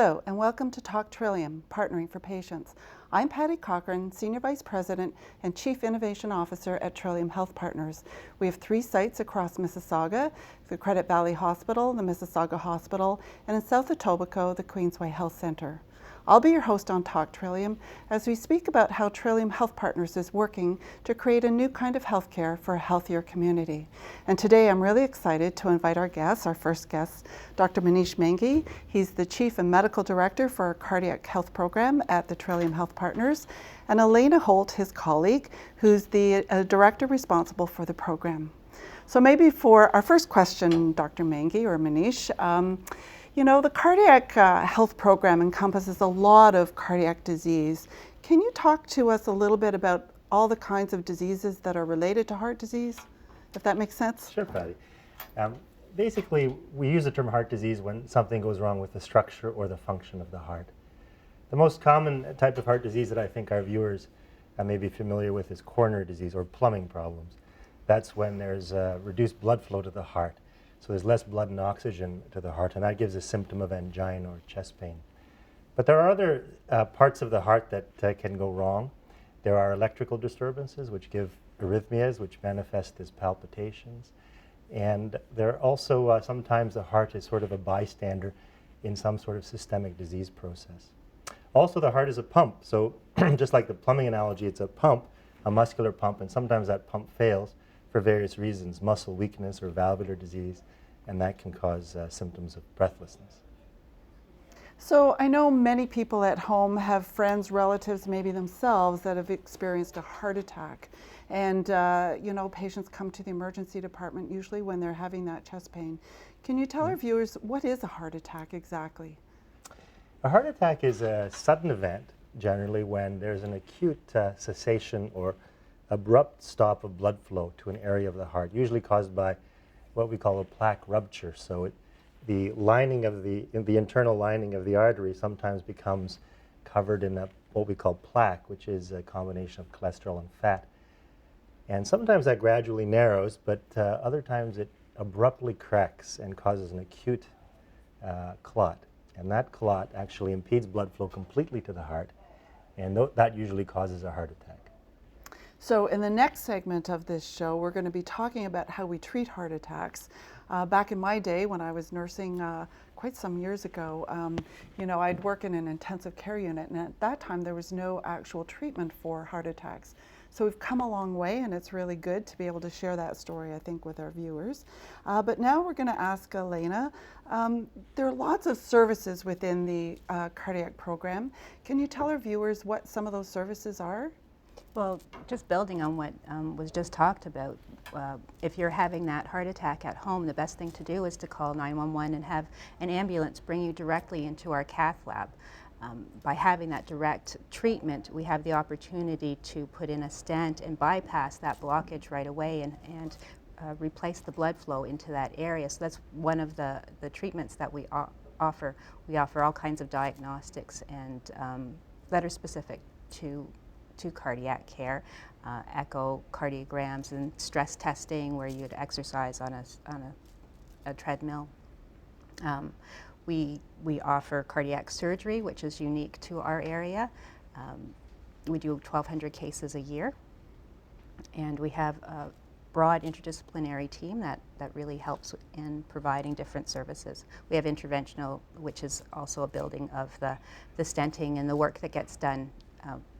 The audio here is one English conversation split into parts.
Hello, and welcome to Talk Trillium, Partnering for Patients. I'm Patty Cochran, Senior Vice President and Chief Innovation Officer at Trillium Health Partners. We have 3 sites across Mississauga, the Credit Valley Hospital, the Mississauga Hospital, and in South Etobicoke, the Queensway Health Centre. I'll be your host on Talk Trillium as we speak about how Trillium Health Partners is working to create a new kind of healthcare for a healthier community. And today I'm really excited to invite our guest, our first guest, Dr. Manish Maingi. He's the Chief and Medical Director for our Cardiac Health Program at the Trillium Health Partners, and Elena Holt, his colleague, who's the Director responsible for the program. So maybe for our first question, Dr. Maingi or Manish, you know, the cardiac health program encompasses a lot of cardiac disease. Can you talk to us a little bit about all the kinds of diseases that are related to heart disease, if that makes sense? Sure, Patty. Basically, we use the term heart disease when something goes wrong with the structure or the function of the heart. The most common type of heart disease that I think our viewers may be familiar with is coronary disease or plumbing problems. That's when there's reduced blood flow to the heart. So there's less blood and oxygen to the heart, and that gives a symptom of angina or chest pain. But there are other parts of the heart that can go wrong. There are electrical disturbances, which give arrhythmias, which manifest as palpitations. And there are also sometimes the heart is sort of a bystander in some sort of systemic disease process. Also, the heart is a pump. So just like the plumbing analogy, it's a pump, a muscular pump, and sometimes that pump fails for various reasons, muscle weakness or valvular disease, and that can cause symptoms of breathlessness. So I know many people at home have friends, relatives, maybe themselves that have experienced a heart attack. And you know, patients come to the emergency department usually when they're having that chest pain. Can you tell our viewers what is a heart attack exactly? A heart attack is a sudden event, generally when there's an acute cessation or abrupt stop of blood flow to an area of the heart, usually caused by what we call a plaque rupture. So the lining of the internal lining of the artery sometimes becomes covered in what we call plaque, which is a combination of cholesterol and fat. And sometimes that gradually narrows, but other times it abruptly cracks and causes an acute clot. And that clot actually impedes blood flow completely to the heart, and that usually causes a heart attack. So in the next segment of this show, we're going to be talking about how we treat heart attacks. Back in my day when I was nursing quite some years ago, you know, I'd work in an intensive care unit, and at that time there was no actual treatment for heart attacks. So we've come a long way, and it's really good to be able to share that story, I think, with our viewers. But now we're going to ask Elena. There are lots of services within the cardiac program. Can you tell our viewers what some of those services are? Well, just building on what was just talked about, if you're having that heart attack at home, the best thing to do is to call 911 and have an ambulance bring you directly into our cath lab. By having that direct treatment, we have the opportunity to put in a stent and bypass that blockage right away and replace the blood flow into that area. So that's one of the treatments that we offer. We offer all kinds of diagnostics and that are specific to cardiac care, echocardiograms and stress testing where you'd exercise on a treadmill. We offer cardiac surgery, which is unique to our area. We do 1,200 cases a year, and we have a broad interdisciplinary team that really helps in providing different services. We have interventional, which is also a building of the stenting and the work that gets done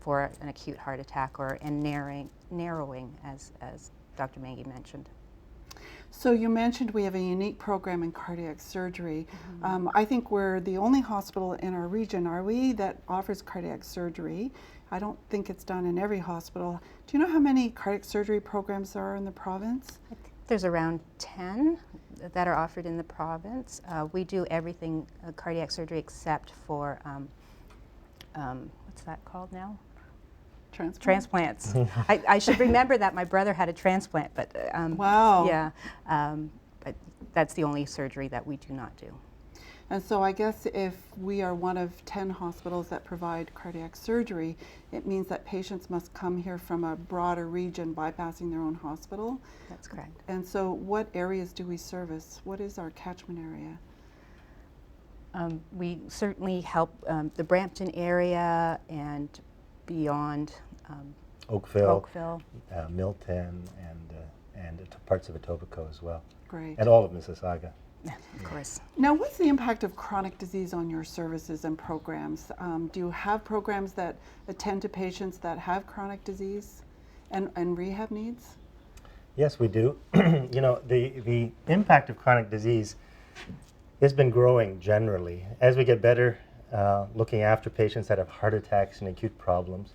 for an acute heart attack and narrowing, as Dr. Maingi mentioned. So you mentioned we have a unique program in cardiac surgery. Mm-hmm. I think we're the only hospital in our region, are we, that offers cardiac surgery. I don't think it's done in every hospital. Do you know how many cardiac surgery programs there are in the province? I think there's around 10 that are offered in the province. We do everything cardiac surgery except for what's that called now? Transplants. I should remember that my brother had a transplant, but wow. Yeah, but that's the only surgery that we do not do. And so I guess if we are one of 10 hospitals that provide cardiac surgery, it means that patients must come here from a broader region bypassing their own hospital. That's correct. And so what areas do we service? What is our catchment area? We certainly help the Brampton area and beyond. Oakville. Milton, and parts of Etobicoke as well. Great. And all of Mississauga. Of course. Now, what's the impact of chronic disease on your services and programs? Do you have programs that attend to patients that have chronic disease and rehab needs? Yes, we do. You know, the impact of chronic disease has been growing generally. As we get better looking after patients that have heart attacks and acute problems,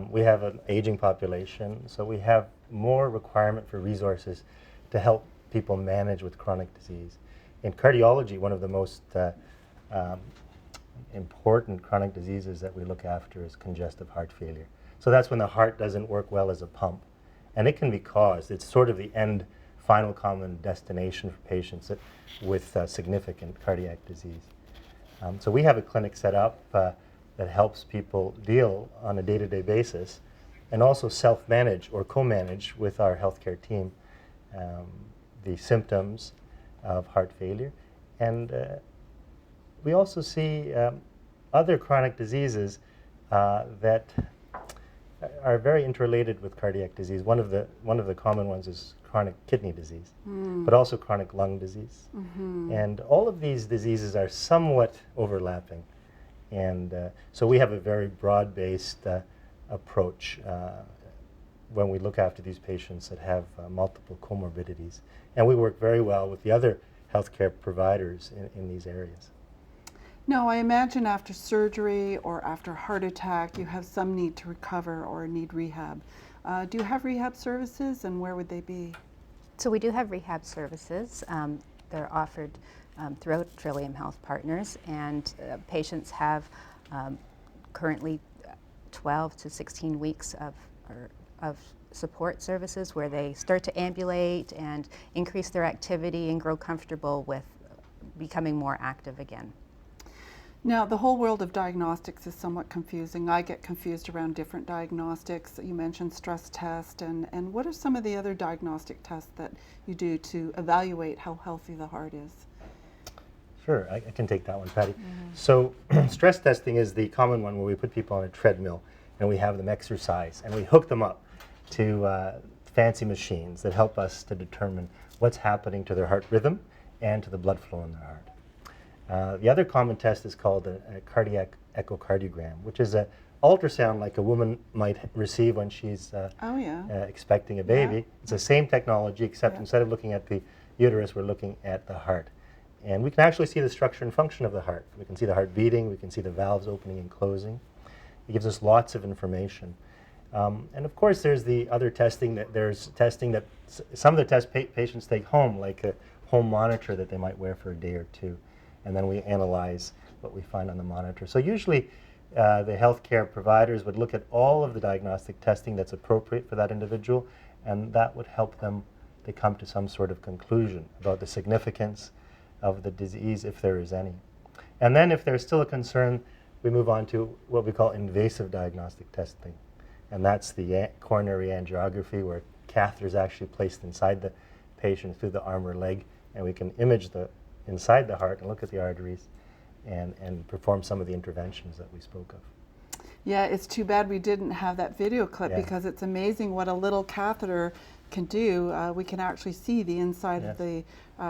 we have an aging population, so we have more requirement for resources to help people manage with chronic disease. In cardiology, one of the most important chronic diseases that we look after is congestive heart failure. So that's when the heart doesn't work well as a pump. And it can be caused, it's sort of the final common destination for patients with significant cardiac disease. So we have a clinic set up that helps people deal on a day-to-day basis and also self-manage or co-manage with our healthcare team the symptoms of heart failure. And we also see other chronic diseases that are very interrelated with cardiac disease. One of the common ones is chronic kidney disease, but also chronic lung disease. And all of these diseases are somewhat overlapping. And so we have a very broad-based approach when we look after these patients that have multiple comorbidities. And we work very well with the other healthcare providers in these areas. Now, I imagine after surgery or after heart attack, you have some need to recover or need rehab. Do you have rehab services, and where would they be? So we do have rehab services. They're offered throughout Trillium Health Partners, and patients have currently 12 to 16 weeks of support services where they start to ambulate and increase their activity and grow comfortable with becoming more active again. Now, the whole world of diagnostics is somewhat confusing. I get confused around different diagnostics. You mentioned stress test, and what are some of the other diagnostic tests that you do to evaluate how healthy the heart is? Sure, I can take that one, Patty. So stress testing is the common one where we put people on a treadmill and we have them exercise and we hook them up to fancy machines that help us to determine what's happening to their heart rhythm and to the blood flow in their heart. The other common test is called a cardiac echocardiogram, which is an ultrasound like a woman might receive when she's expecting a baby. Yeah. It's the same technology, except instead of looking at the uterus, we're looking at the heart. And we can actually see the structure and function of the heart. We can see the heart beating, we can see the valves opening and closing. It gives us lots of information. And of course, there's the other testing that some of the tests patients take home, like a home monitor that they might wear for a day or two. And then we analyze what we find on the monitor. So usually the healthcare providers would look at all of the diagnostic testing that's appropriate for that individual, and that would help them to come to some sort of conclusion about the significance of the disease, if there is any. And then if there's still a concern, we move on to what we call invasive diagnostic testing. And that's the coronary angiography, where a catheter is actually placed inside the patient through the arm or leg, and we can image inside the heart and look at the arteries and perform some of the interventions that we spoke of. Yeah, it's too bad we didn't have that video clip, because it's amazing what a little catheter can do. We can actually see the inside of the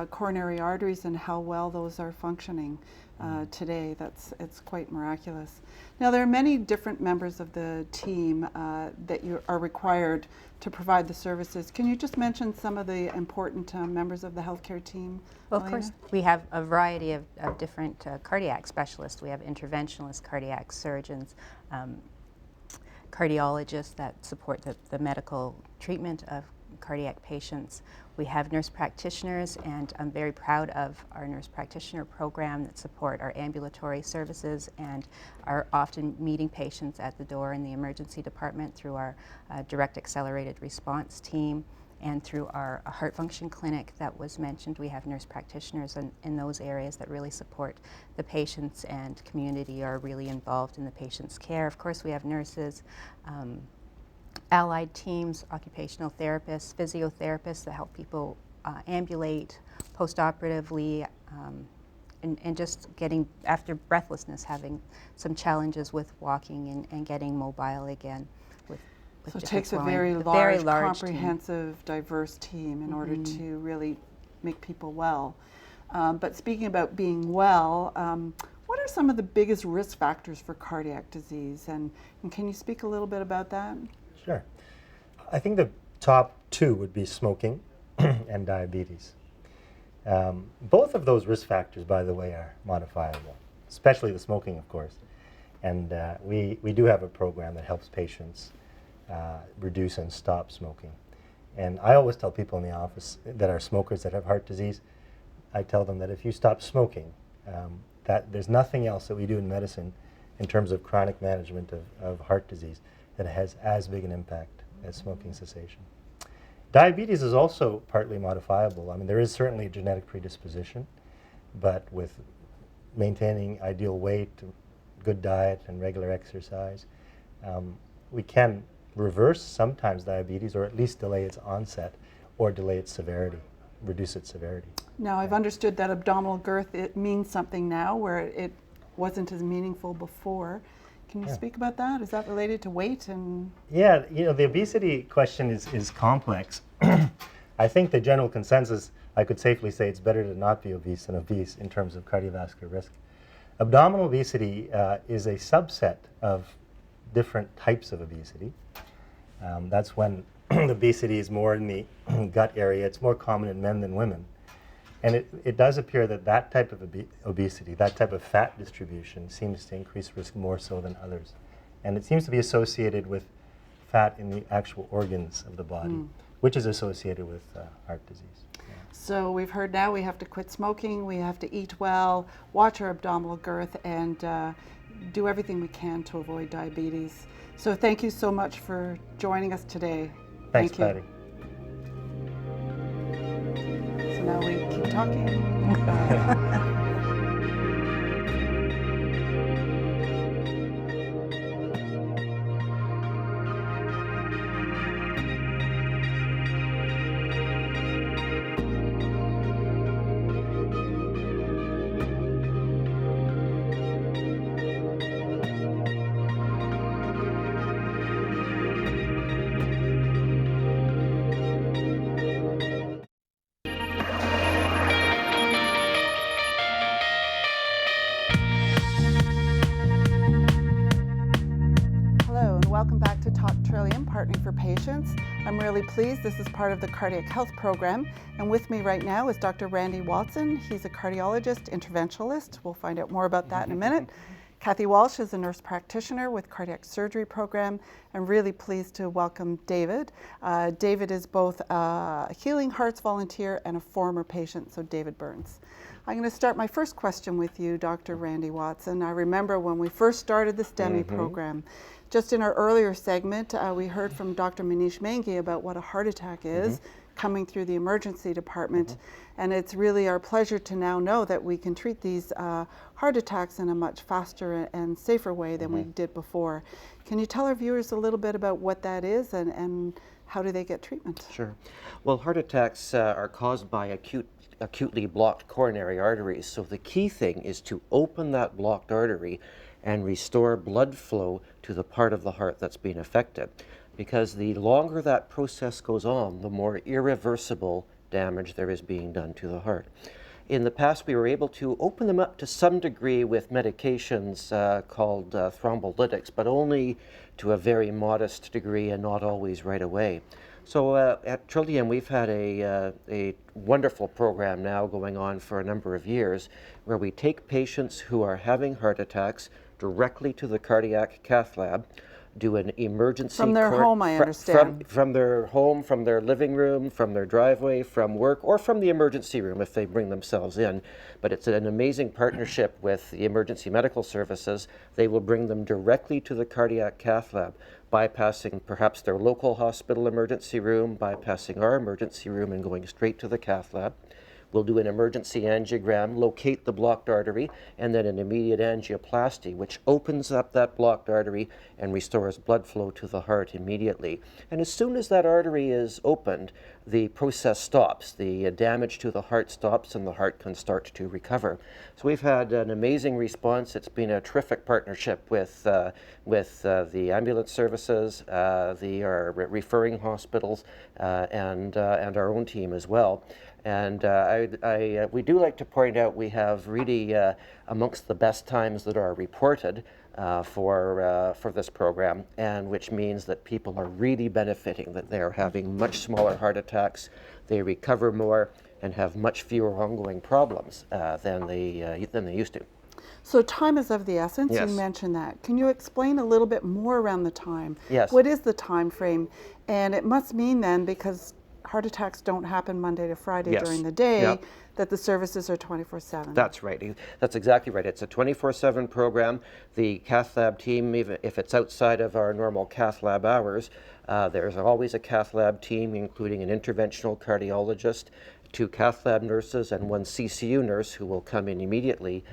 coronary arteries and how well those are functioning today. It's quite miraculous. Now, there are many different members of the team that you are required to provide the services. Can you just mention some of the important members of the healthcare team? Well, of course, we have a variety of different cardiac specialists. We have interventionalists, cardiac surgeons, cardiologists that support the medical treatment of cardiac patients. We have nurse practitioners, and I'm very proud of our nurse practitioner program that support our ambulatory services and are often meeting patients at the door in the emergency department through our direct accelerated response team and through our heart function clinic that was mentioned. We have nurse practitioners in those areas that really support the patients, and community are really involved in the patient's care. Of course, we have nurses, allied teams, occupational therapists, physiotherapists that help people ambulate post-operatively, and just getting, after breathlessness, having some challenges with walking and getting mobile again. So it takes a very large, comprehensive, team. Diverse team in order to really make people well. But speaking about being well, what are some of the biggest risk factors for cardiac disease? And can you speak a little bit about that? Sure. I think the top two would be smoking and diabetes. Both of those risk factors, by the way, are modifiable, especially the smoking, of course. And we do have a program that helps patients reduce and stop smoking. And I always tell people in the office that are smokers that have heart disease, I tell them that if you stop smoking, that there's nothing else that we do in medicine in terms of chronic management of heart disease that has as big an impact as smoking cessation. Diabetes is also partly modifiable. I mean, there is certainly a genetic predisposition, but with maintaining ideal weight, good diet, and regular exercise, we can reverse sometimes diabetes, or at least delay its onset, or delay its severity, reduce its severity. Now, I've understood that abdominal girth, it means something now where it wasn't as meaningful before. Can you speak about that? Is that related to weight? And yeah, you know, the obesity question is complex. I think the general consensus, I could safely say it's better to not be obese than obese in terms of cardiovascular risk. Abdominal obesity is a subset of different types of obesity. That's when obesity is more in the gut area. It's more common in men than women. And it does appear that that type of obesity, that type of fat distribution, seems to increase risk more so than others. And it seems to be associated with fat in the actual organs of the body, which is associated with heart disease. Yeah. So we've heard now we have to quit smoking, we have to eat well, watch our abdominal girth, and do everything we can to avoid diabetes. So thank you so much for joining us today. Thanks, Thank Patty. So now we keep talking. Hello, and welcome back to Talk Trillium, Partnering for Patients. I'm really pleased this is part of the Cardiac Health Program, and with me right now is Dr. Randy Watson. He's a cardiologist, interventionalist. We'll find out more about that in a minute. Kathy Walsh is a nurse practitioner with Cardiac Surgery Program. I'm really pleased to welcome David. David is both a Healing Hearts volunteer and a former patient, so David Burns. I'm going to start my first question with you, Dr. Randy Watson. I remember when we first started the STEMI program, just in our earlier segment, we heard from Dr. Manish Maingi about what a heart attack is coming through the emergency department. And it's really our pleasure to now know that we can treat these heart attacks in a much faster and safer way than we did before. Can you tell our viewers a little bit about what that is and how do they get treatment? Sure. Well, heart attacks are caused by acutely blocked coronary arteries. So the key thing is to open that blocked artery and restore blood flow to the part of the heart that's been affected. Because the longer that process goes on, the more irreversible damage there is being done to the heart. In the past, we were able to open them up to some degree with medications called thrombolytics, but only to a very modest degree and not always right away. So at Trillium, we've had a wonderful program now going on for a number of years where we take patients who are having heart attacks directly to the cardiac cath lab, do an emergency... From their home, I understand. From their home, from their living room, from their driveway, from work, or from the emergency room if they bring themselves in. But it's an amazing partnership with the emergency medical services. They will bring them directly to the cardiac cath lab, bypassing perhaps their local hospital emergency room, bypassing our emergency room and going straight to the cath lab. We'll do an emergency angiogram, locate the blocked artery, and then an immediate angioplasty, which opens up that blocked artery and restores blood flow to the heart immediately. And as soon as that artery is opened, the process stops. The damage to the heart stops and the heart can start to recover. So we've had an amazing response. It's been a terrific partnership with the ambulance services, our referring hospitals, and our own team as well. And we do like to point out we have really amongst the best times that are reported for this program, and which means that people are really benefiting, that they are having much smaller heart attacks, they recover more, and have much fewer ongoing problems than they used to. So time is of the essence. Yes. You mentioned that. Can you explain a little bit more around the time? Yes. What is the time frame? And it must mean then, because heart attacks don't happen Monday to Friday Yes. during the day, Yep. that the services are 24/7. That's right. That's exactly right. It's a 24/7 program. The cath lab team, even if it's outside of our normal cath lab hours, there's always a cath lab team, including an interventional cardiologist, 2 cath lab nurses, and 1 CCU nurse who will come in immediately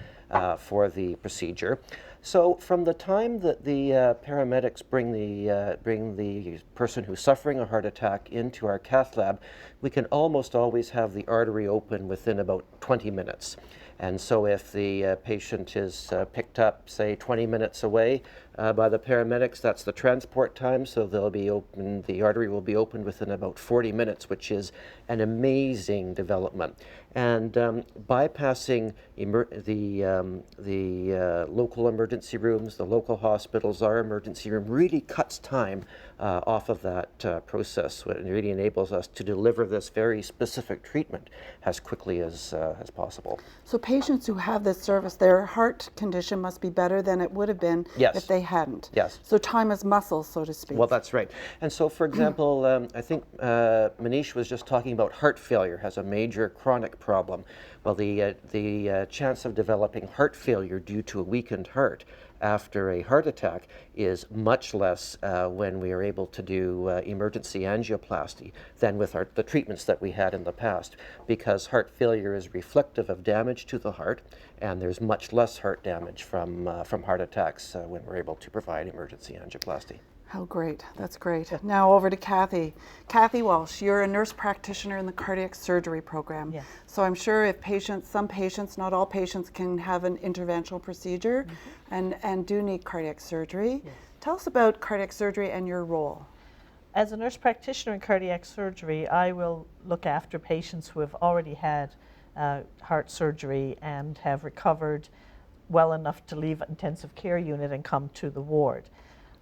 for the procedure. So from the time that the paramedics bring the person who's suffering a heart attack into our cath lab, we can almost always have the artery open within about 20 minutes. And so if the patient is picked up, say, 20 minutes away by the paramedics, that's the transport time, so the artery will be opened within about 40 minutes, which is an amazing development. And bypassing the local emergency rooms, the local hospitals, our emergency room really cuts time off of that process. It really enables us to deliver this very specific treatment as quickly as possible. So patients who have this service, their heart condition must be better than it would have been Yes. if they hadn't. Yes. So time is muscle, so to speak. Well, that's right. And so, for example, I think Manish was just talking about heart failure has a major chronic problem. Well, the chance of developing heart failure due to a weakened heart after a heart attack is much less when we are able to do emergency angioplasty than with the treatments that we had in the past, because heart failure is reflective of damage to the heart, and there's much less heart damage from heart attacks when we're able to provide emergency angioplasty. How great. That's great. Now over to Kathy. Kathy Walsh, you're a nurse practitioner in the cardiac surgery program. Yes. So I'm sure if some patients, not all patients, can have an interventional procedure and do need cardiac surgery. Yes. Tell us about cardiac surgery and your role. As a nurse practitioner in cardiac surgery, I will look after patients who have already had heart surgery and have recovered well enough to leave an intensive care unit and come to the ward.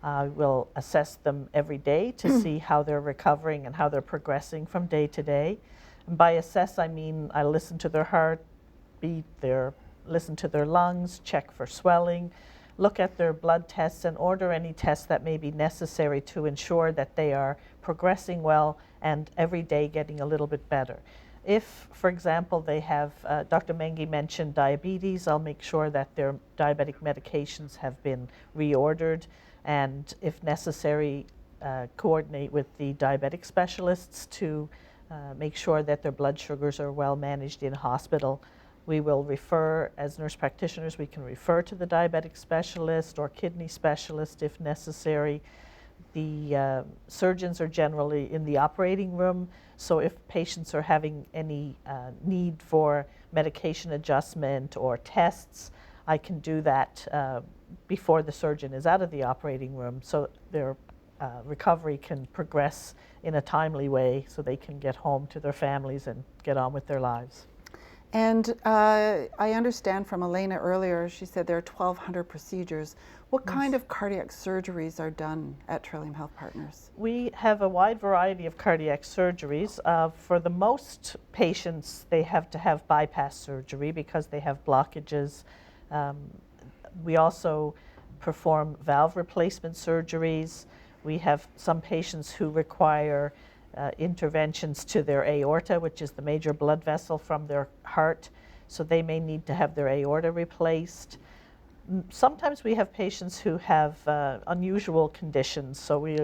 I will assess them every day to see how they're recovering and how they're progressing from day to day. And by assess, I mean I listen to their heartbeat, listen to their lungs, check for swelling, look at their blood tests, and order any tests that may be necessary to ensure that they are progressing well and every day getting a little bit better. If, for example, they have, Dr. Maingi mentioned diabetes, I'll make sure that their diabetic medications have been reordered, and if necessary, coordinate with the diabetic specialists to make sure that their blood sugars are well managed in hospital. We will refer, as nurse practitioners, we can refer to the diabetic specialist or kidney specialist if necessary. The surgeons are generally in the operating room, so if patients are having any need for medication adjustment or tests, I can do that before the surgeon is out of the operating room, so their recovery can progress in a timely way so they can get home to their families and get on with their lives. And I understand from Elena earlier, she said there are 1,200 procedures. What kind of cardiac surgeries are done at Trillium Health Partners? We have a wide variety of cardiac surgeries. For the most patients, they have to have bypass surgery because they have blockages. We also perform valve replacement surgeries. We have some patients who require interventions to their aorta, which is the major blood vessel from their heart, so they may need to have their aorta replaced. Sometimes we have patients who have unusual conditions, so we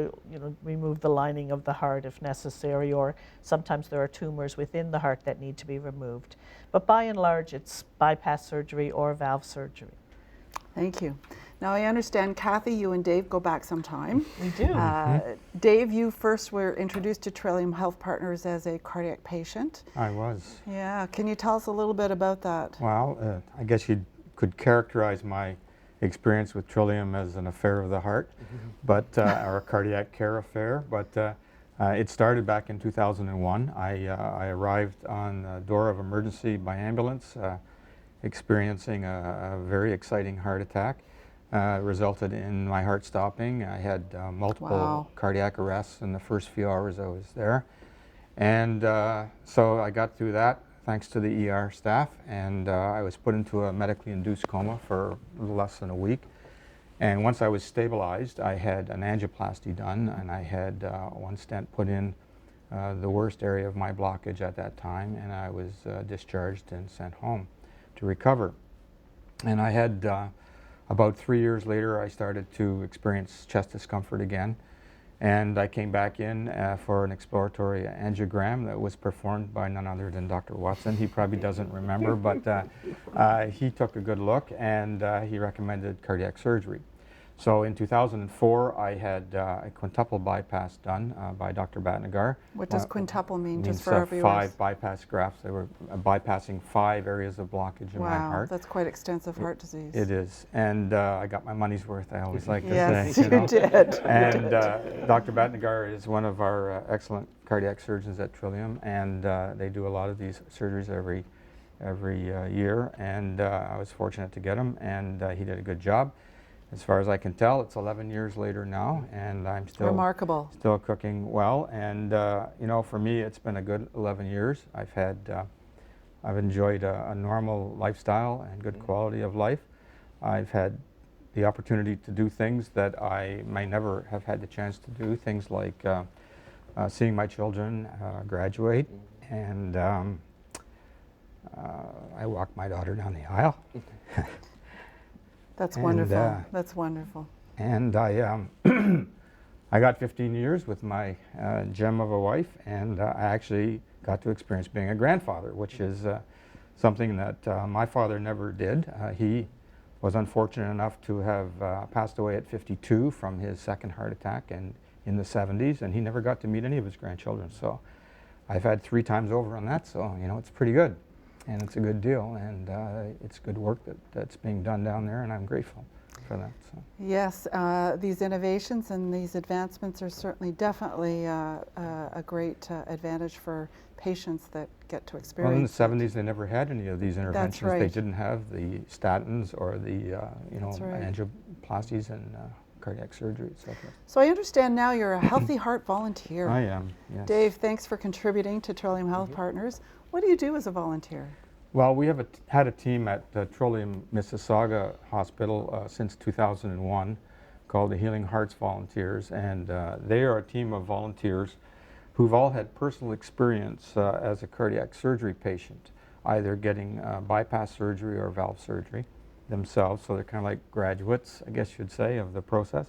remove the lining of the heart if necessary, or sometimes there are tumors within the heart that need to be removed. But by and large, it's bypass surgery or valve surgery. Thank you. Now I understand, Kathy, you and Dave go back some time. We do. Dave, you first were introduced to Trillium Health Partners as a cardiac patient. I was. Yeah, can you tell us a little bit about that? Well, I guess you could characterize my experience with Trillium as an affair of the heart, but or a cardiac care affair. But it started back in 2001. I arrived on the door of emergency by ambulance, experiencing a very exciting heart attack. Resulted in my heart stopping. I had multiple cardiac arrests in the first few hours I was there. And so I got through that thanks to the ER staff, and I was put into a medically induced coma for a little less than a week. And once I was stabilized, I had an angioplasty done, and I had one stent put in the worst area of my blockage at that time, and I was discharged and sent home to recover. And I had about 3 years later, I started to experience chest discomfort again, and I came back in for an exploratory angiogram that was performed by none other than Dr. Watson. He probably doesn't remember, but he took a good look, and he recommended cardiac surgery. So in 2004, I had a quintuple bypass done by Dr. Batnagar. What does quintuple mean, just Means for our viewers? 5 bypass grafts. They were bypassing 5 areas of blockage in my heart. Wow, that's quite extensive heart disease. It is, and I got my money's worth, I always like to Yes, say. you did. And Dr. Batnagar is one of our excellent cardiac surgeons at Trillium, and they do a lot of these surgeries every year, and I was fortunate to get him, and he did a good job. As far as I can tell, it's 11 years later now, and I'm still remarkable. Still cooking well. And you know, for me, it's been a good 11 years. I've enjoyed a normal lifestyle and good quality of life. I've had the opportunity to do things that I may never have had the chance to do. Things like seeing my children graduate, and I walked my daughter down the aisle. That's wonderful. That's wonderful. And I got 15 years with my gem of a wife, and I actually got to experience being a grandfather, which is something that my father never did. He was unfortunate enough to have passed away at 52 from his second heart attack and in the 70s, and he never got to meet any of his grandchildren. So I've had 3 times over on that, so you know, it's pretty good. And it's a good deal, and it's good work that's being done down there, and I'm grateful for that. So. Yes, these innovations and these advancements are certainly definitely a great advantage for patients that get to experience. Well, in the 70s, they never had any of these interventions. That's right. They didn't have the statins or the right. angioplasties and cardiac surgery, etc. So I understand now you're a Healthy Heart volunteer. I am, yes. Dave, thanks for contributing to Trillium Health Partners. What do you do as a volunteer? Well, we have had a team at Trillium Mississauga Hospital since 2001 called the Healing Hearts Volunteers, and they are a team of volunteers who've all had personal experience as a cardiac surgery patient, either getting bypass surgery or valve surgery themselves, so they're kind of like graduates, I guess you'd say, of the process.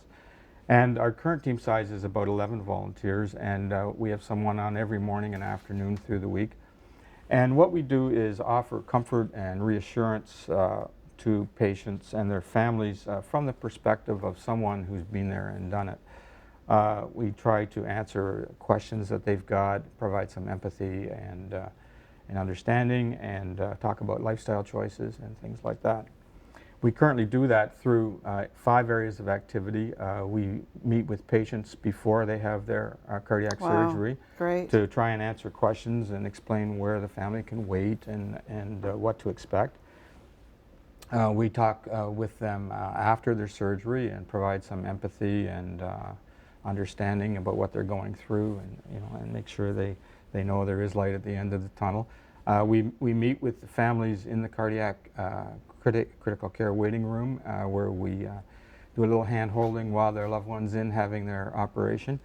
And our current team size is about 11 volunteers, and we have someone on every morning and afternoon through the week. And what we do is offer comfort and reassurance to patients and their families from the perspective of someone who's been there and done it. We try to answer questions that they've got, provide some empathy and understanding, and talk about lifestyle choices and things like that. We currently do that through 5 areas of activity. We meet with patients before they have their cardiac surgery to try and answer questions and explain where the family can wait and what to expect. We talk with them after their surgery and provide some empathy and understanding about what they're going through, and and make sure they know there is light at the end of the tunnel. We meet with the families in the cardiac critical care waiting room where we do a little hand holding while their loved one's in having their operation.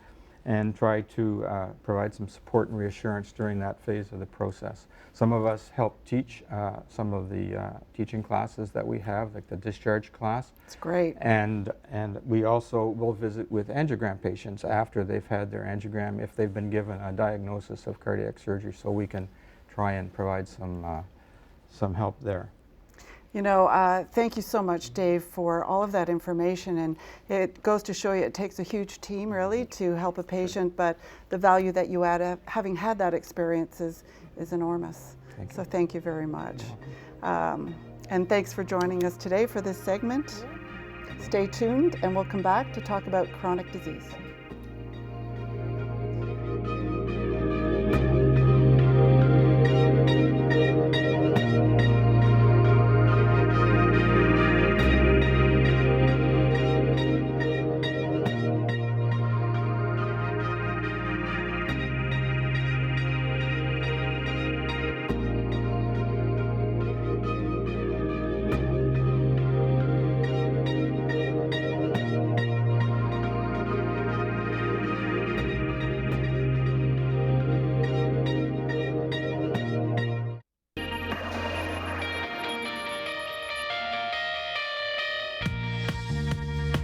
and try to provide some support and reassurance during that phase of the process. Some of us help teach some of the teaching classes that we have, like the discharge class. It's great. And we also will visit with angiogram patients after they've had their angiogram if they've been given a diagnosis of cardiac surgery, so we can try and provide some help there. You know, thank you so much, Dave, for all of that information. And it goes to show you it takes a huge team, really, to help a patient, but the value that you add, having had that experience, is enormous. So thank you very much. And thanks for joining us today for this segment. Stay tuned, and we'll come back to talk about chronic disease.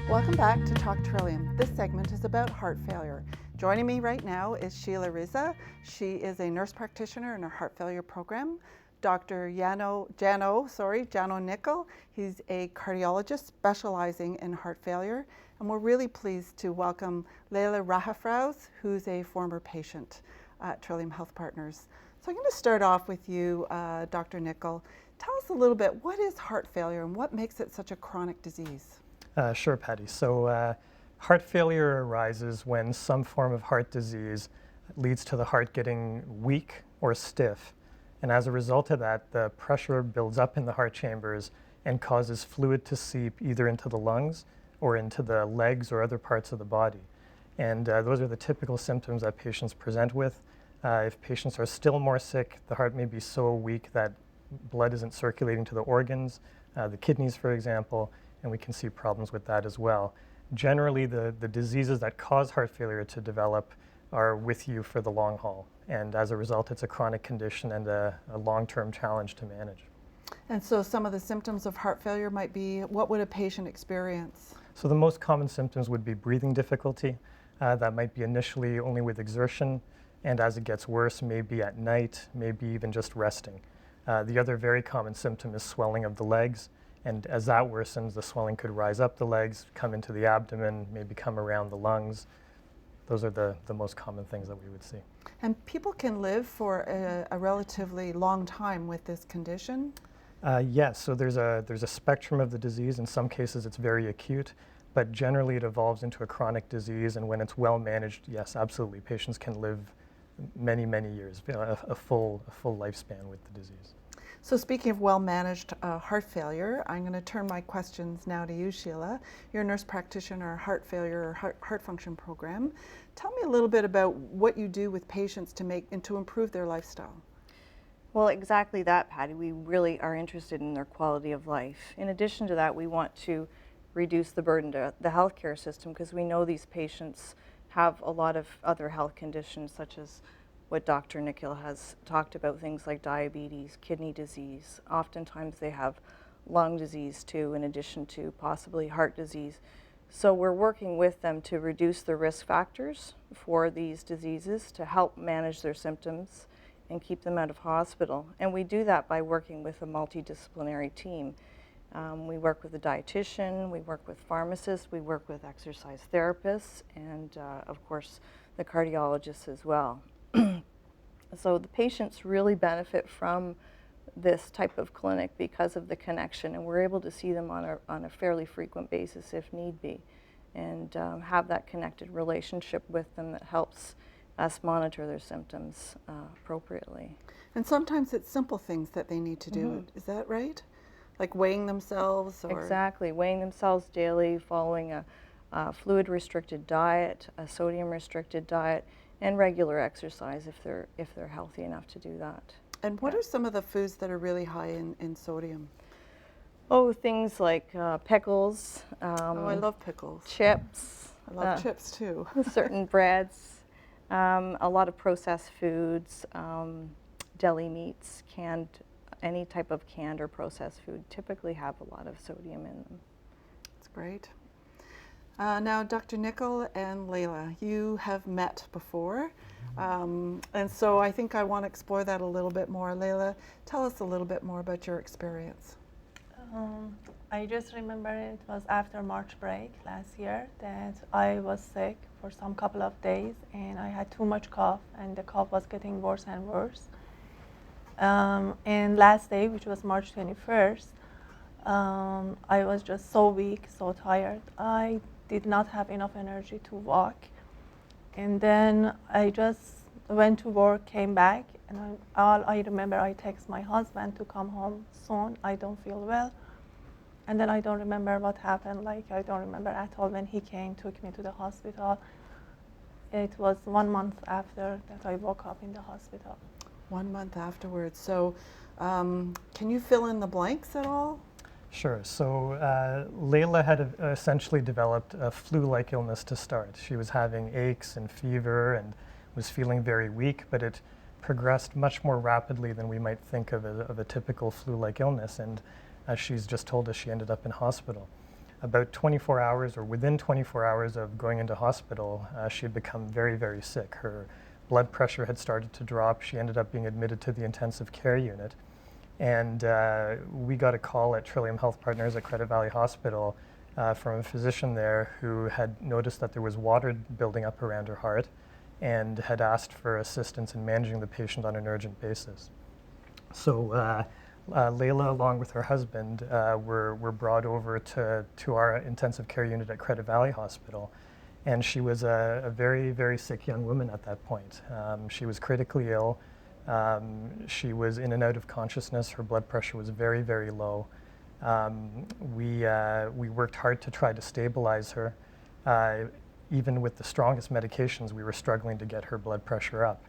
Welcome back to Talk Trillium. This segment is about heart failure. Joining me right now is Sheila Riza. She is a nurse practitioner in our heart failure program. Dr. Jano Nickel, he's a cardiologist specializing in heart failure. And we're really pleased to welcome Leila Rahafraus, who's a former patient at Trillium Health Partners. So I'm going to start off with you, Dr. Nickel. Tell us a little bit, what is heart failure and what makes it such a chronic disease? Sure, Patty. So heart failure arises when some form of heart disease leads to the heart getting weak or stiff. And as a result of that, the pressure builds up in the heart chambers and causes fluid to seep either into the lungs or into the legs or other parts of the body. And those are the typical symptoms that patients present with. If patients are still more sick, the heart may be so weak that blood isn't circulating to the organs, the kidneys, for example, and we can see problems with that as well. Generally, the diseases that cause heart failure to develop are with you for the long haul. And as a result, it's a chronic condition and a long-term challenge to manage. And so some of the symptoms of heart failure might be, what would a patient experience? So the most common symptoms would be breathing difficulty. That might be initially only with exertion, and as it gets worse, maybe at night, maybe even just resting. The other very common symptom is swelling of the legs. And as that worsens, the swelling could rise up the legs, come into the abdomen, maybe come around the lungs. Those are the most common things that we would see. And people can live for a relatively long time with this condition? Yes, so there's a spectrum of the disease. In some cases it's very acute, but generally it evolves into a chronic disease, and when it's well managed, yes, absolutely, patients can live many, many years, a full lifespan with the disease. So speaking of well-managed heart failure, I'm going to turn my questions now to you, Sheila. You're a nurse practitioner, heart failure or heart function program. Tell me a little bit about what you do with patients to make and to improve their lifestyle. Well, exactly that, Patty. We really are interested in their quality of life. In addition to that, we want to reduce the burden to the healthcare system, because we know these patients have a lot of other health conditions, such as what Dr. Nikhil has talked about, things like diabetes, kidney disease. Oftentimes they have lung disease too, in addition to possibly heart disease. So we're working with them to reduce the risk factors for these diseases, to help manage their symptoms and keep them out of hospital. And we do that by working with a multidisciplinary team. We work with a dietitian, we work with pharmacists, we work with exercise therapists, and of course the cardiologists as well. So the patients really benefit from this type of clinic because of the connection, and we're able to see them on a fairly frequent basis if need be, and have that connected relationship with them that helps us monitor their symptoms appropriately. And sometimes it's simple things that they need to do. Is that right? Like weighing themselves? Or Exactly, weighing themselves daily, following a fluid-restricted diet, a sodium-restricted diet, and regular exercise if they're healthy enough to do that. And what are some of the foods that are really high in sodium? Oh, things like pickles. Oh, I love pickles. Chips, I love chips too. certain breads, a lot of processed foods, deli meats, any type of canned or processed food typically have a lot of sodium in them. That's great. Now, Dr. Nickel and Leila, you have met before, and so I think I want to explore that a little bit more. Leila, tell us a little bit more about your experience. I just remember it was after March break last year that I was sick for some couple of days, and I had too much cough, and the cough was getting worse and worse. And last day, which was March 21st, I was just so weak, so tired. I did not have enough energy to walk. And then I just went to work, came back, and all I remember, I text my husband to come home soon. I don't feel well. And then I don't remember what happened. Like, I don't remember at all when he came, took me to the hospital. It was 1 month after that I woke up in the hospital. 1 month afterwards. So can you fill in the blanks at all? Sure. So Leila had essentially developed a flu-like illness to start. She was having aches and fever and was feeling very weak, but it progressed much more rapidly than we might think of a typical flu-like illness. And as she's just told us, she ended up in hospital. About 24 hours, or within 24 hours of going into hospital, she had become very, very sick. Her blood pressure had started to drop. She ended up being admitted to the intensive care unit. And we got a call at Trillium Health Partners at Credit Valley Hospital from a physician there who had noticed that there was water building up around her heart and had asked for assistance in managing the patient on an urgent basis. So Leila, along with her husband, were brought over to our intensive care unit at Credit Valley Hospital. And she was a very, very sick young woman at that point. She was critically ill. She was in and out of consciousness. Her blood pressure was very, very low. We worked hard to try to stabilize her. Even with the strongest medications, we were struggling to get her blood pressure up.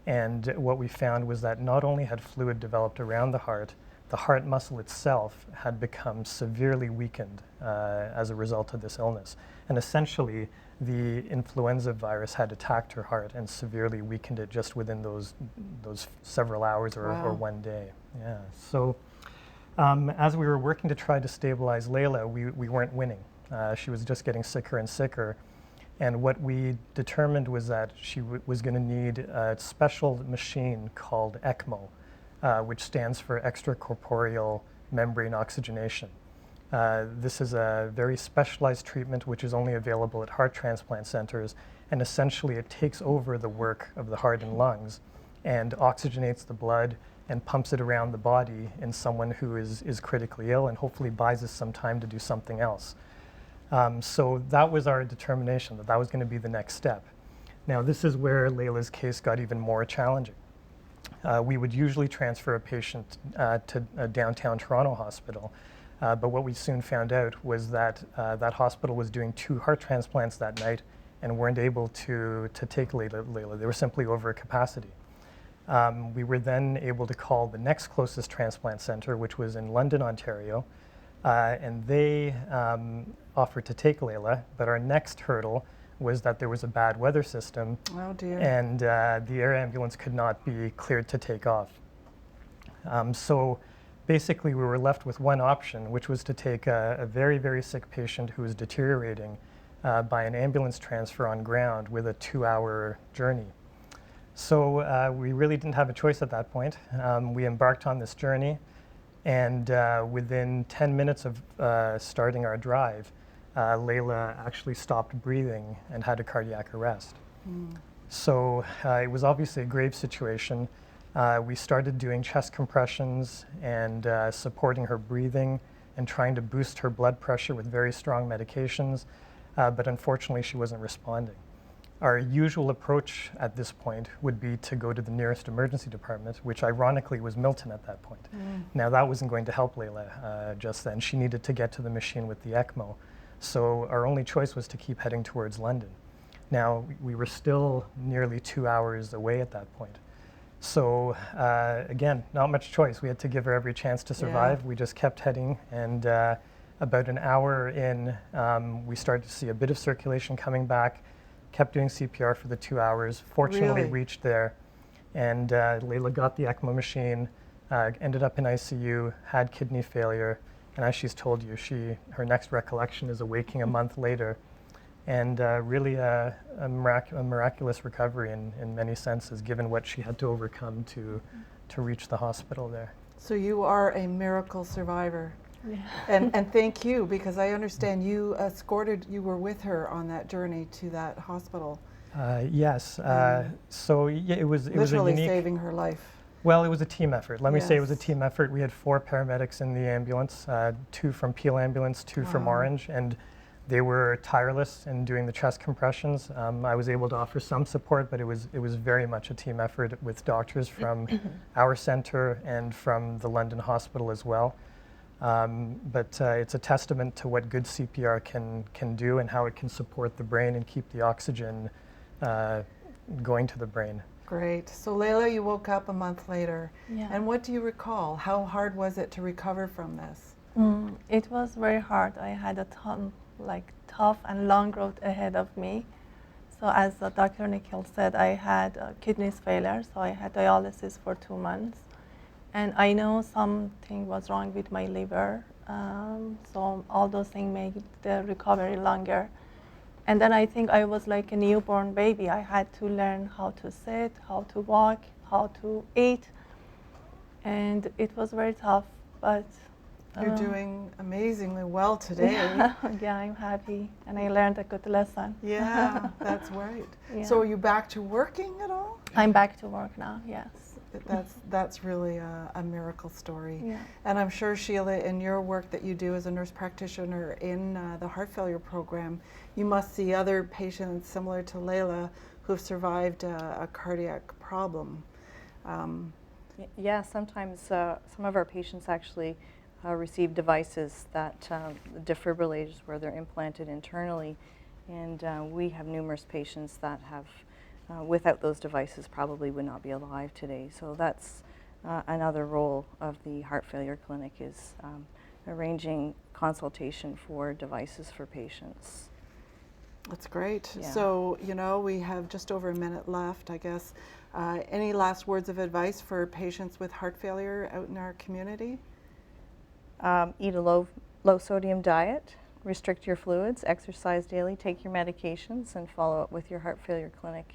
And what we found was that not only had fluid developed around the heart muscle itself had become severely weakened as a result of this illness. And essentially, the influenza virus had attacked her heart and severely weakened it just within those several hours or, Wow. or 1 day. Yeah. So as we were working to try to stabilize Leila, we weren't winning. She was just getting sicker and sicker. And what we determined was that she was going to need a special machine called ECMO, which stands for extracorporeal membrane oxygenation. This is a very specialized treatment which is only available at heart transplant centers, and essentially it takes over the work of the heart and lungs and oxygenates the blood and pumps it around the body in someone who is critically ill and hopefully buys us some time to do something else. So that was our determination, that was going to be the next step. Now this is where Leila's case got even more challenging. We would usually transfer a patient to a downtown Toronto hospital, but what we soon found out was that that hospital was doing 2 heart transplants that night and weren't able to take Leila. They were simply over capacity. We were then able to call the next closest transplant center, which was in London, Ontario, and they offered to take Leila, but our next hurdle was that there was a bad weather system. Oh dear. And the air ambulance could not be cleared to take off. So basically we were left with one option, which was to take a very, very sick patient who was deteriorating by an ambulance transfer on ground with a 2-hour journey. So we really didn't have a choice at that point. We embarked on this journey, and within 10 minutes of starting our drive, Leila actually stopped breathing and had a cardiac arrest. So it was obviously a grave situation. We started doing chest compressions and supporting her breathing and trying to boost her blood pressure with very strong medications, but unfortunately she wasn't responding. Our usual approach at this point would be to go to the nearest emergency department, which ironically was Milton at that point. Now that wasn't going to help Leila just then. She needed to get to the machine with the ECMO. So our only choice was to keep heading towards London. Now we were still nearly 2 hours away at that point. So again, not much choice. We had to give her every chance to survive. We just kept heading, and About an hour in, we started to see a bit of circulation coming back, kept doing CPR for the 2 hours, fortunately Really? reached there, and Leila got the ECMO machine, ended up in ICU, had kidney failure, and as she's told you, her next recollection is awaking a month later, and really a miraculous recovery in many senses, given what she had to overcome to reach the hospital there. So you are a miracle survivor. Yeah. And thank you, because I understand you you were with her on that journey to that hospital. Yes. So yeah, it was a Literally unique. saving her life. Well, it was a team effort. Let me say it was a Yes. team effort. We had 4 paramedics in the ambulance, 2 from Peel Ambulance, 2 from Wow. Orange, and they were tireless in doing the chest compressions. I was able to offer some support, but it was very much a team effort with doctors from our center and from the London hospital as well. But it's a testament to what good CPR can do and how it can support the brain and keep the oxygen going to the brain. Great. So Leila, you woke up a month later. Yeah. And what do you recall? How hard was it to recover from this? It was very hard. I had a tough and long road ahead of me. So as Dr. Nikhil said, I had kidney failure, so I had dialysis for 2 months. And I know something was wrong with my liver, so all those things made the recovery longer. And then I think I was like a newborn baby. I had to learn how to sit, how to walk, how to eat. And it was very tough, but You're doing amazingly well today. yeah, I'm happy. And I learned a good lesson. Yeah, that's right. Yeah. So are you back to working at all? I'm back to work now, yes. That's really a miracle story. Yeah. And I'm sure, Sheila, in your work that you do as a nurse practitioner in the heart failure program, you must see other patients similar to Leila who've survived a cardiac problem. Yeah, sometimes some of our patients actually receive devices that defibrillators where they're implanted internally, and we have numerous patients that have without those devices probably would not be alive today. So that's another role of the heart failure clinic is arranging consultation for devices for patients. That's great. Yeah. So, you know, we have just over a minute left, I guess. Any last words of advice for patients with heart failure out in our community? Eat a low sodium diet, restrict your fluids, exercise daily, take your medications, and follow up with your heart failure clinic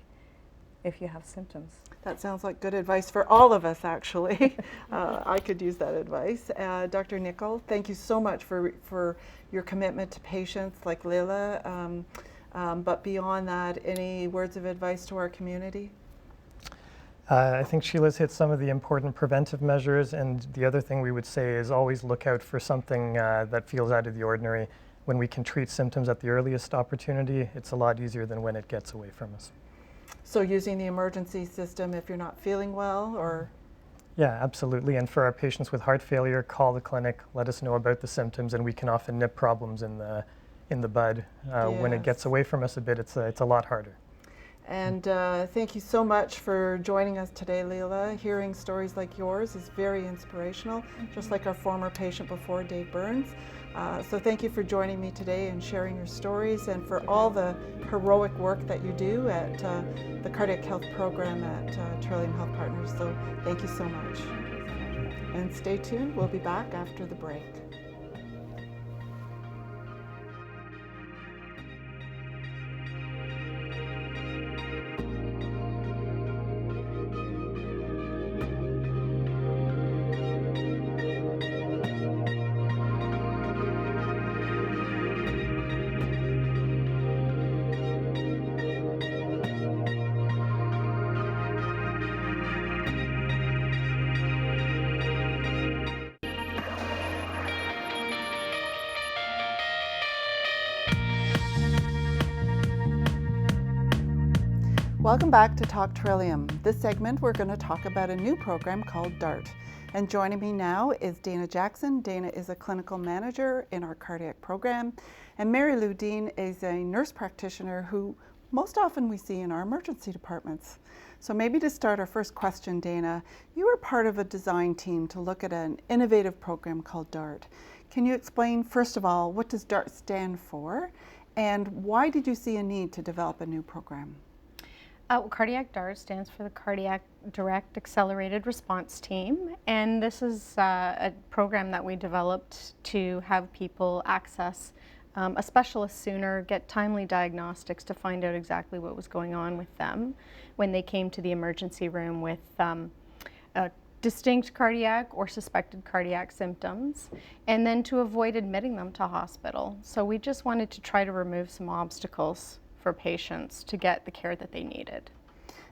if you have symptoms. That sounds like good advice for all of us, actually. I could use that advice. Dr. Nikhil, thank you so much for your commitment to patients like Leila. But beyond that, any words of advice to our community? I think Sheila's hit some of the important preventive measures, and the other thing we would say is always look out for something that feels out of the ordinary. When we can treat symptoms at the earliest opportunity, it's a lot easier than when it gets away from us. So using the emergency system if you're not feeling well, or? Yeah, absolutely. And for our patients with heart failure, call the clinic, let us know about the symptoms, and we can often nip problems in the bud. When it gets Yes. away from us a bit, it's a lot harder. And thank you so much for joining us today, Leila. Hearing stories like yours is very inspirational, just like our former patient before, Dave Burns. So thank you for joining me today and sharing your stories, and for all the heroic work that you do at the Cardiac Health Program at Trillium Health Partners. So thank you so much. And stay tuned, we'll be back after the break. Welcome back to Talk Trillium. This segment we're going to talk about a new program called DART. And joining me now is Dana Jackson. Dana is a clinical manager in our cardiac program. And Mary Lou Dean is a nurse practitioner who most often we see in our emergency departments. So maybe to start our first question, Dana, you were part of a design team to look at an innovative program called DART. Can you explain, first of all, what does DART stand for, and why did you see a need to develop a new program? Cardiac DART stands for the Cardiac Direct Accelerated Response Team, and this is a program that we developed to have people access a specialist sooner, get timely diagnostics to find out exactly what was going on with them when they came to the emergency room with distinct cardiac or suspected cardiac symptoms, and then to avoid admitting them to hospital. So we just wanted to try to remove some obstacles for patients to get the care that they needed.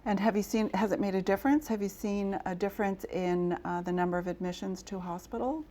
And have you seen, has it made a difference? Have you seen a difference in the number of admissions to hospital?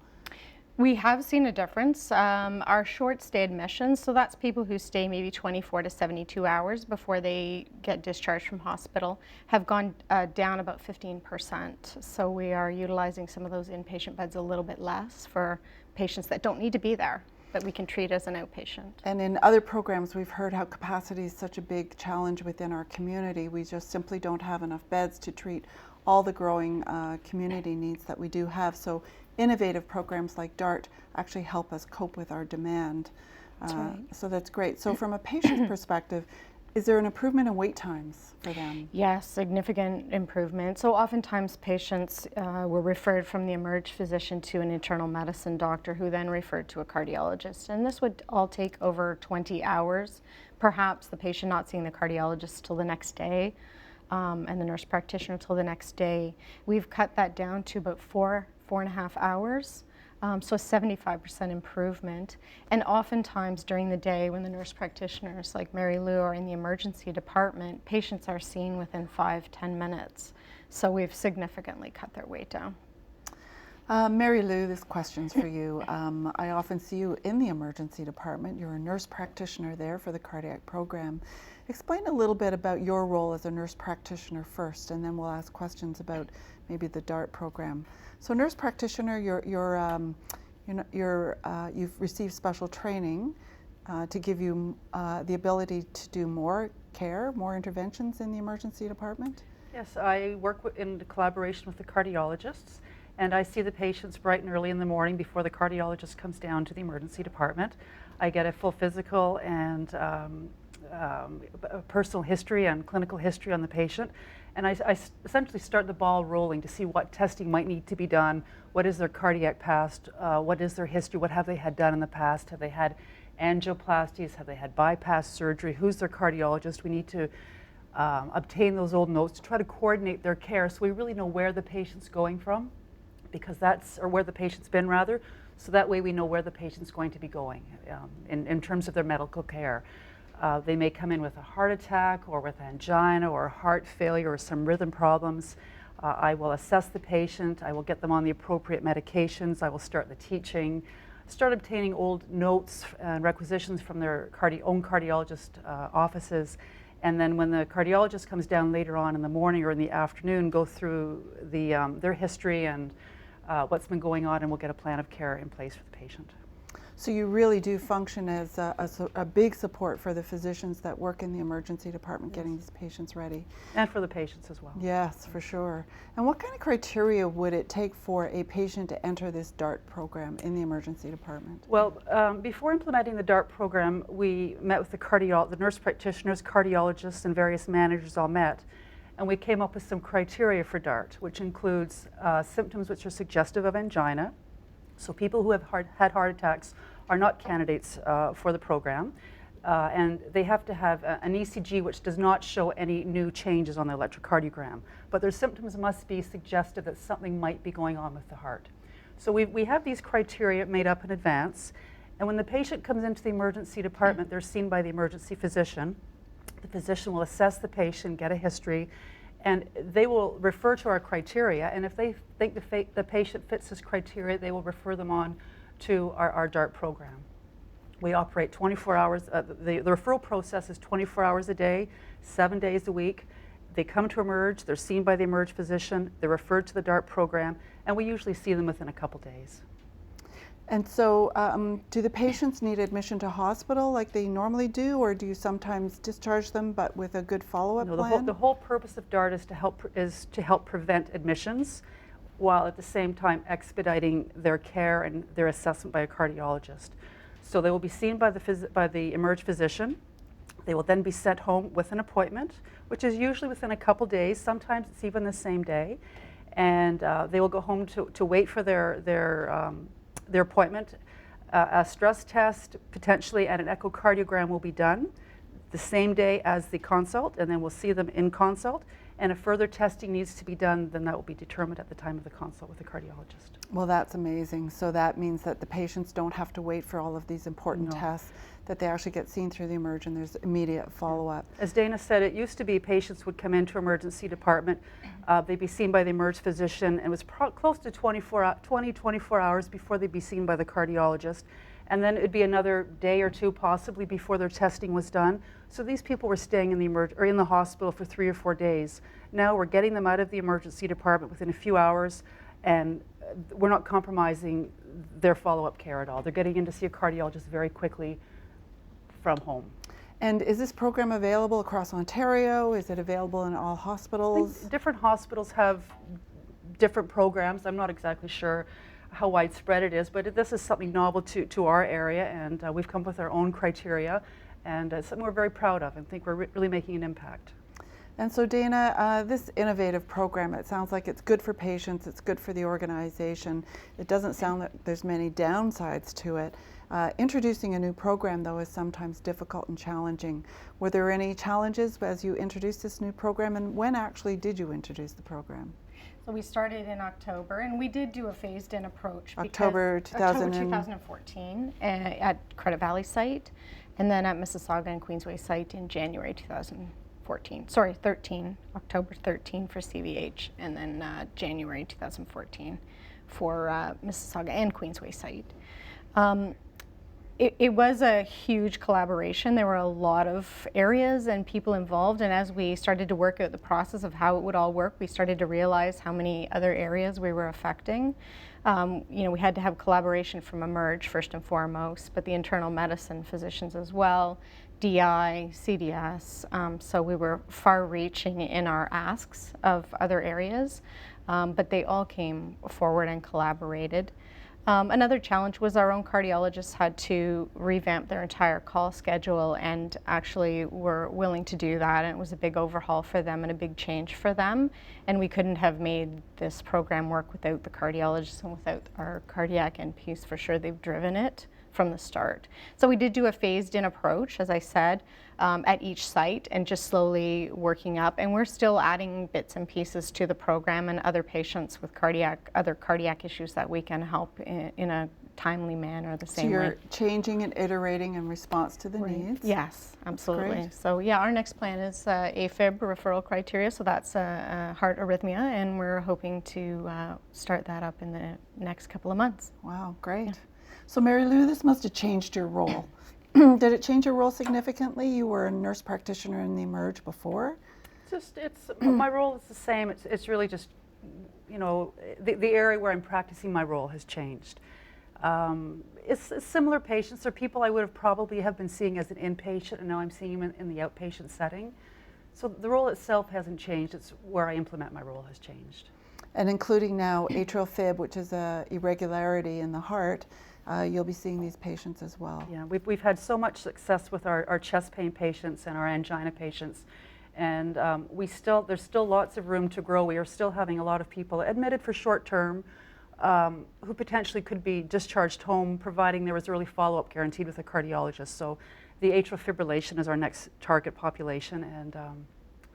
We have seen a difference. Our short stay admissions, so that's people who stay maybe 24 to 72 hours before they get discharged from hospital, have gone down about 15%. So we are utilizing some of those inpatient beds a little bit less for patients that don't need to be there, that we can treat as an outpatient. And in other programs, we've heard how capacity is such a big challenge within our community. We just simply don't have enough beds to treat all the growing community needs that we do have. So innovative programs like DART actually help us cope with our demand. That's right. So that's great. So from a patient's perspective, is there an improvement in wait times for them? Yes, significant improvement. So oftentimes patients were referred from the emerge physician to an internal medicine doctor who then referred to a cardiologist. And this would all take over 20 hours, perhaps the patient not seeing the cardiologist till the next day and the nurse practitioner till the next day. We've cut that down to about 4.5 hours. So 75% improvement. And oftentimes during the day when the nurse practitioners like Mary Lou are in the emergency department, patients are seen within 5-10 minutes. So we've significantly cut their wait down. Mary Lou, this question's for you. I often see you in the emergency department. You're a nurse practitioner there for the cardiac program. Explain a little bit about your role as a nurse practitioner first, and then we'll ask questions about maybe the DART program. So nurse practitioner, you've received special training to give you the ability to do more care, more interventions in the emergency department? Yes, I work in collaboration with the cardiologists, and I see the patients bright and early in the morning before the cardiologist comes down to the emergency department. I get a full physical and personal history and clinical history on the patient, and I essentially start the ball rolling to see what testing might need to be done, what is their cardiac past, what is their history, what have they had done in the past, have they had angioplasties, have they had bypass surgery, who's their cardiologist. We need to obtain those old notes to try to coordinate their care so we really know where the patient's going from, because that's, or where the patient's been rather, so that way we know where the patient's going to be going in terms of their medical care. They may come in with a heart attack or with angina or heart failure or some rhythm problems. I will assess the patient, I will get them on the appropriate medications, I will start the teaching, start obtaining old notes and requisitions from their own cardiologist offices, and then when the cardiologist comes down later on in the morning or in the afternoon, go through their history and what's been going on, and we'll get a plan of care in place for the patient. So you really do function as a big support for the physicians that work in the emergency department, getting these patients ready. And for the patients as well. Yes, for sure. And what kind of criteria would it take for a patient to enter this DART program in the emergency department? Well, before implementing the DART program, we met with the nurse practitioners, cardiologists, and various managers all met. And we came up with some criteria for DART, which includes symptoms which are suggestive of angina. So people who have had heart attacks are not candidates for the program. And they have to have an ECG which does not show any new changes on the electrocardiogram. But their symptoms must be suggestive that something might be going on with the heart. So we have these criteria made up in advance. And when the patient comes into the emergency department, they're seen by the emergency physician. The physician will assess the patient, get a history, and they will refer to our criteria, and if they think the patient fits this criteria, they will refer them on to our DART program. We operate 24 hours, the referral process is 24 hours a day, 7 days a week. They come to emerge, they're seen by the emerge physician, they're referred to the DART program, and we usually see them within a couple days. And so do the patients need admission to hospital like they normally do, or do you sometimes discharge them but with a good follow-up No, plan? the whole purpose of DART is to help prevent admissions, while at the same time expediting their care and their assessment by a cardiologist. So they will be seen by the emerge physician. They will then be sent home with an appointment, which is usually within a couple days. Sometimes it's even the same day. And they will go home to wait for their appointment. A stress test, potentially, and an echocardiogram will be done the same day as the consult, and then we'll see them in consult. And if further testing needs to be done, then that will be determined at the time of the consult with the cardiologist. Well, that's amazing. So that means that the patients don't have to wait for all of these important tests, that they actually get seen through the emerge and there's immediate follow-up. As Dana said, it used to be patients would come into emergency department, they'd be seen by the emerge physician, and it was close to 24 hours before they'd be seen by the cardiologist. And then it'd be another day or two possibly before their testing was done. So these people were staying in the hospital for 3 or 4 days. Now we're getting them out of the emergency department within a few hours, and we're not compromising their follow-up care at all. They're getting in to see a cardiologist very quickly from home. And is this program available across Ontario? Is it available in all hospitals? Different hospitals have different programs. I'm not exactly sure how widespread it is, but this is something novel to our area, and we've come with our own criteria, and it's something we're very proud of and think we're really making an impact. And so Dana, this innovative program, it sounds like it's good for patients, it's good for the organization. It doesn't sound like there's many downsides to it. Introducing a new program, though, is sometimes difficult and challenging. Were there any challenges as you introduced this new program, and when actually did you introduce the program? So we started in October, and we did do a phased-in approach. October 2014 at Credit Valley site, and then at Mississauga and Queensway site in January 2014. Sorry, 13, October 13 for CVH, and then January 2014 for Mississauga and Queensway site. It was a huge collaboration. There were a lot of areas and people involved, and as we started to work out the process of how it would all work, we started to realize how many other areas we were affecting. We had to have collaboration from emerge first and foremost, but the internal medicine physicians as well, DI, CDS, so we were far-reaching in our asks of other areas, but they all came forward and collaborated. Another challenge was our own cardiologists had to revamp their entire call schedule, and actually were willing to do that, and it was a big overhaul for them and a big change for them, and we couldn't have made this program work without the cardiologists and without our cardiac NPs. For sure, they've driven it from the start. So we did do a phased-in approach, as I said, at each site, and just slowly working up. And we're still adding bits and pieces to the program and other patients with other cardiac issues that we can help in a timely manner the same way. So you're changing and iterating in response to the needs? Yes, absolutely. So yeah, our next plan is AFib referral criteria, so that's heart arrhythmia, and we're hoping to start that up in the next couple of months. Wow, great. Yeah. So Mary Lou, this must have changed your role. Did it change your role significantly? You were a nurse practitioner in the emerge before? My role is the same. It's really just, the area where I'm practicing my role has changed. It's similar patients. They're people I would have probably have been seeing as an inpatient, and now I'm seeing them in the outpatient setting. So the role itself hasn't changed. It's where I implement my role has changed. And including now atrial fib, which is an irregularity in the heart, you'll be seeing these patients as well. Yeah, we've had so much success with our chest pain patients and our angina patients, and there's still lots of room to grow. We are still having a lot of people admitted for short term who potentially could be discharged home, providing there was early follow-up guaranteed with a cardiologist. So the atrial fibrillation is our next target population, and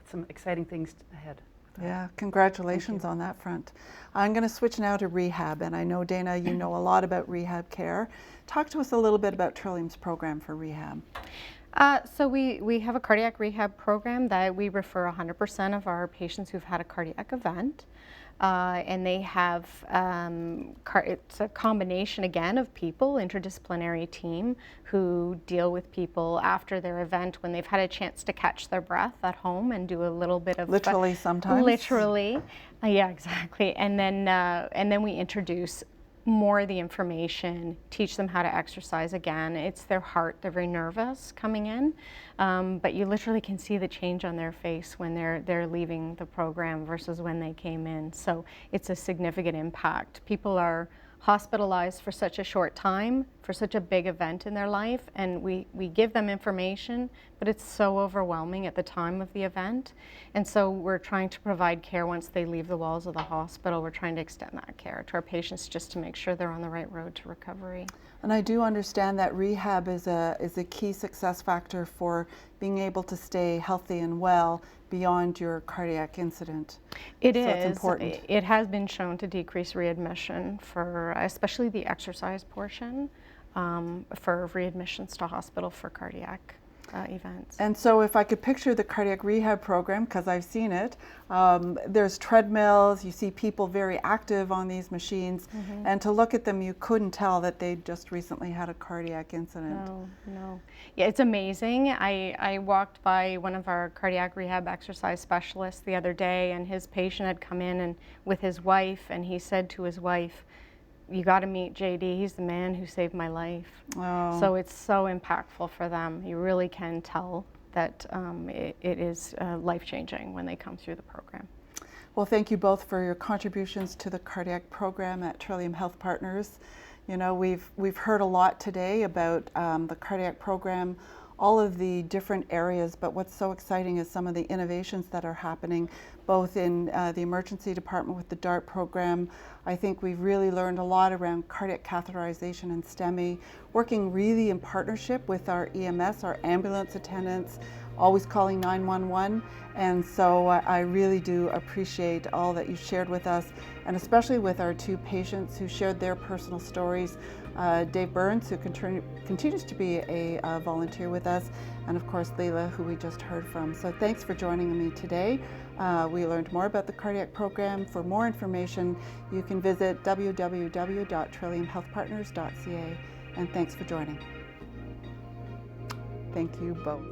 some exciting things ahead. Yeah, congratulations on that front. I'm going to switch now to rehab, and I know, Dana, you know a lot about rehab care. Talk to us a little bit about Trillium's program for rehab. So we have a cardiac rehab program that we refer 100% of our patients who've had a cardiac event. And they have, it's a combination again of people, interdisciplinary team, who deal with people after their event when they've had a chance to catch their breath at home and do a little bit of... Literally sometimes? Literally, yeah, exactly. And then we introduce more of the information, teach them how to exercise again. It's their heart, they're very nervous coming in, but you literally can see the change on their face when they're leaving the program versus when they came in. So it's a significant impact. People are hospitalized for such a short time, for such a big event in their life, and we give them information, but it's so overwhelming at the time of the event. And so we're trying to provide care once they leave the walls of the hospital. We're trying to extend that care to our patients just to make sure they're on the right road to recovery. And I do understand that rehab is a key success factor for being able to stay healthy and well beyond your cardiac incident. It So is. it's important. It has been shown to decrease readmission for especially the exercise portion, for readmissions to hospital for cardiac events. And so if I could picture the cardiac rehab program, because I've seen it, there's treadmills, you see people very active on these machines, and to look at them you couldn't tell that they just recently had a cardiac incident. No, no. Yeah, it's amazing. I walked by one of our cardiac rehab exercise specialists the other day, and his patient had come in and with his wife, and he said to his wife, "You got to meet JD, he's the man who saved my life." Oh. So it's so impactful for them. You really can tell that it is life-changing when they come through the program. Well, thank you both for your contributions to the cardiac program at Trillium Health Partners. You know, we've heard a lot today about the cardiac program, all of the different areas, but what's so exciting is some of the innovations that are happening both in the emergency department with the DART program. I think we've really learned a lot around cardiac catheterization and STEMI, working really in partnership with our EMS, our ambulance attendants, always calling 911. And so I really do appreciate all that you shared with us, and especially with our two patients who shared their personal stories. Dave Burns, who continues to be a volunteer with us, and of course Leila, who we just heard from. So thanks for joining me today. We learned more about the cardiac program. For more information, you can visit www.trilliumhealthpartners.ca, and thanks for joining. Thank you both.